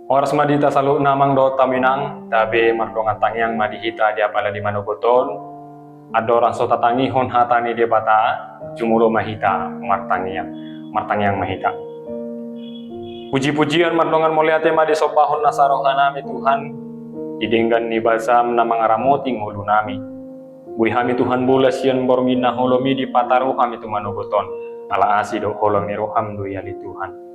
Oras madita salu namang do taminang, tabi mardongan tangyang madihita dia pala di manubuton, adoran so tatangihon hatani di bata, jumulo mahita martangyang mahita. Puji-pujian mardongan muliate ma di sobahon nasarohan nami Tuhan, didinggan ni balsam na mga ramoting ulo nami. Buhi hami Tuhan bulas yan bormin na holomi di pataru kami tu manubuton, ala asido holong ni roham do yali Tuhan.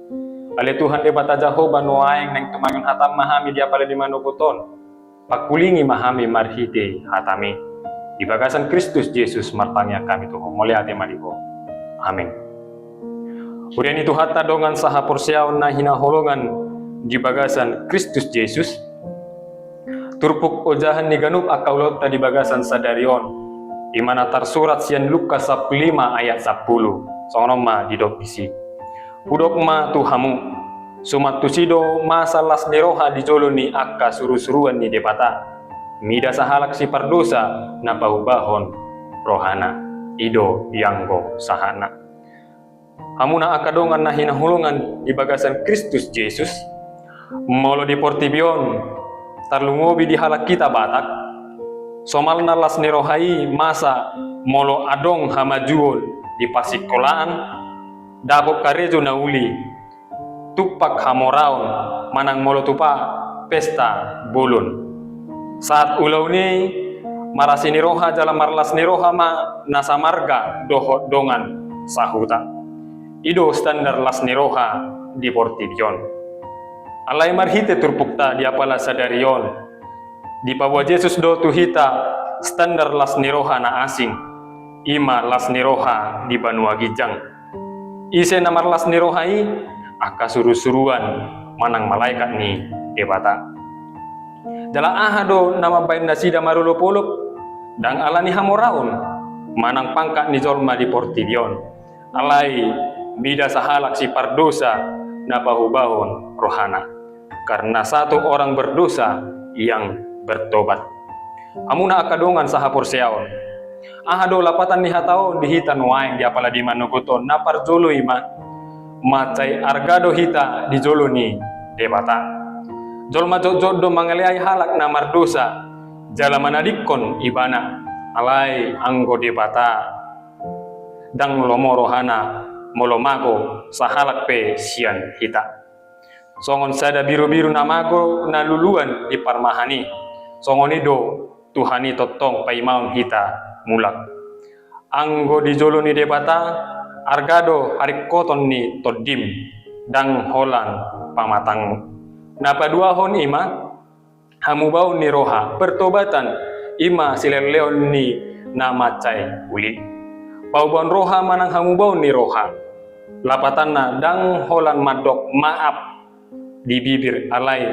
Ale Tuhan di bata Jehovah nuaing neng tumangon hatam mahami dia pada di manubuton. Pakulingi mahami marhite hatami. Di bagasan Kristus Yesus martanya kami Tuhan muliate malibo. Amin. Urian itu hatta dongan saha porsiaon na hinaholongan di bagasan Kristus Yesus. Turpuk ojahan ni ganup akaulot di bagasan sadarion. Di mana tersurat sian Lukas 15 ayat 10. Sonoma di dok isi. Hudok ma tuhamu, sumat tusido masalas niroha di jolo ni akka suru-suruan ni debata. Mida sahalak si pardosa na paubahon rohana, ido yanggo sahana. Hamuna akadongan na hinahulungan di bagasan Kristus Yesus, molo di portibion, tarlungobi di halak kita batak, somal nalas nirohai masa molo adong hamajuol di pasikolaan, dabok karejo na uli, tupak hamoraon, manang molo tupa, pesta bulun. Saat ulaw ni, marasi ni roha jala marlas ni roha ma nasa marga dohot dongan sahuta. Ido standar las ni roha di portibion. Alay marhite turpukta di apala sadarion. Di pawa Jesus do tuhita standar las ni roha na asing. Ima las ni roha di Banua Gijang. Ise na marlas ni rohai, aka suru-suruan manang malaikat ni debata. Dala ahado nama bain nasida marulupuluk, dang ala ni hamoraon, manang pangkat ni jolma di portibion. Alay, bida sahalak si pardosa na pahubahon rohana. Karena satu orang berdosa yang bertobat. Amuna akadongan sahapor seaon. Ahado lapatan ni hatao dihitan waing di apala di manukuton na parjolo ima macay argado hita di jolo ni debata. Jolma jodo mangaliay halak na mardosa jala manadikon ibana alay anggo debata dang lomorohana molomako sa halak pe sian hita. Songon sada biru-biru namago na luluan di parmahani. Songon ido Tuhani totong paimaon hita mulak. Anggo di jolo ni debata, argado harikoton ni todim, dang holan pamatang. Napaduahon ima, hamubau ni roha, pertobatan, ima sileleon ni namacay uli. Pauban roha manang hamubau ni roha. Lapatan na dang holan madok maaf di bibir alay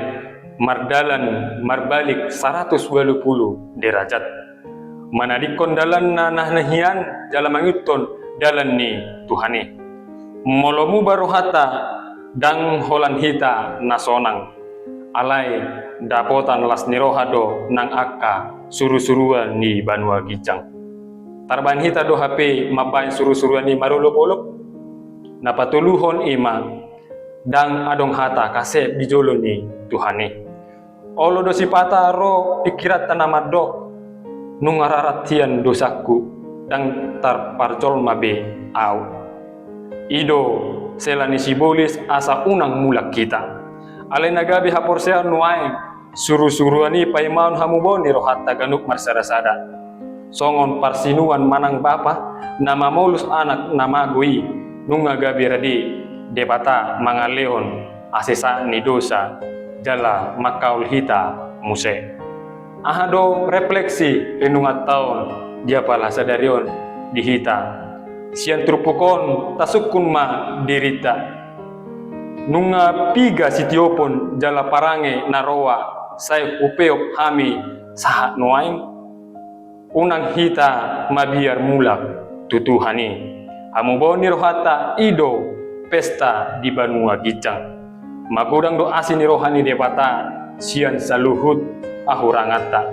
mardalan marbalik 120 derajat. Manadikon dalan na nahnahian dalam manguton dalan ni Tuhani. Molomu baru hata dang holan hita nasonang. Alay dapotan las nirohado nang akka suru-suruan ni Banua Gijang. Tarban hita do HP mapain suru-suruan ni marulop-ulop. Napatuluhon ima dang adong hata kasep di jolo ni Tuhani. Olo do sipata ro pikirat tanamat do nung araratian dosaku dang tarparjol mabe au. Ido selani sibolis asa unang mulak kita. Alay nagabi haporsea nuaing suru-suruani paimaon hamubon ni rohatta ganuk marsada-sada. Songon parsinuan manang bapa nama molus anak namagui nung nagabi radi debata mangaleon asesa ni dosa jala makaul hita muse. Ahado refleksi lenungat taon dia pala sadarion dihita. Sian trupukon tasukun ma dirita. Nunga piga sitiopon jala parange naroa say upeop hami sahat nuaing. Unang hita mabiar mulak tutuhani. Hamubon ni rohata ido pesta di Banua Gijang. Magudang do asin ni rohani debata sian saluhut ahurangata.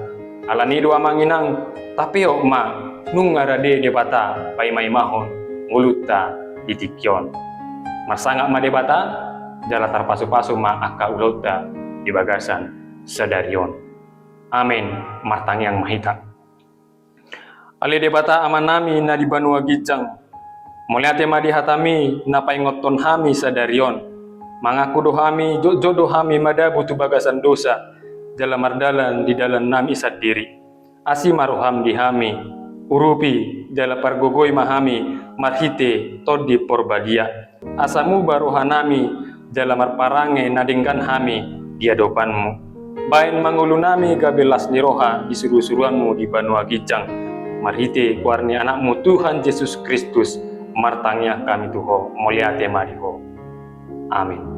Alani do amanginang tapi ma nung ngarade debata paimay mahon nguluta ditikyon. Masangak ma debata jala tarpasu-pasu ma akka ulota di bagasan sadarion. Amin. Martang yang mahita. Ali debata aman nami na di Banua Gijang. Mulyate madi hatami na paingoton hami sadarion. Mangaku dohami jodoh hami madabu tu bagasan dosa. Dalam mardalan di dalam nami isat diri. Asi maruham di hami. Urupi jala pargogoy mahami marhite todi porbadia. Asamu baruhanami jala marparange nadingkan hami di hadapanmu. Bain mangulunami gabelas niroha di suruh-suruhanmu di Banua Gijang. Marhite kuarni anakmu Tuhan Yesus Kristus. Martangnya kami tuho mulyate mariho. Amin.